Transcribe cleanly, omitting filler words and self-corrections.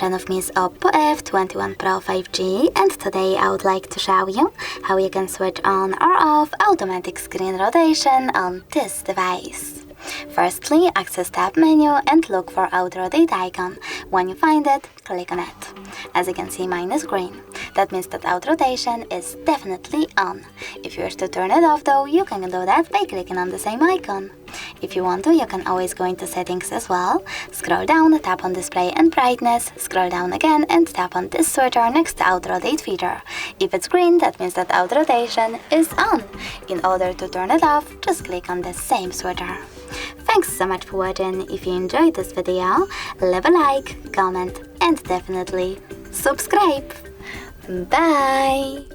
attention of me is OPPO F21 Pro 5G, and today I would like to show you how you can switch on or off automatic screen rotation on this device. Firstly, access tab menu and look for auto rotate icon. When you find it, click on it. As you can see, mine is green. That means that auto rotation is definitely on. If you wish to turn it off though, you can do that by clicking on the same icon. If you want to, you can always go into settings as well. Scroll down, tap on display and brightness, scroll down again and tap on this switcher next to auto rotate feature. If it's green, that means that auto rotation is on. In order to turn it off, just click on the same switcher. Thanks so much for watching. If you enjoyed this video, leave a like, comment and definitely subscribe. Bye!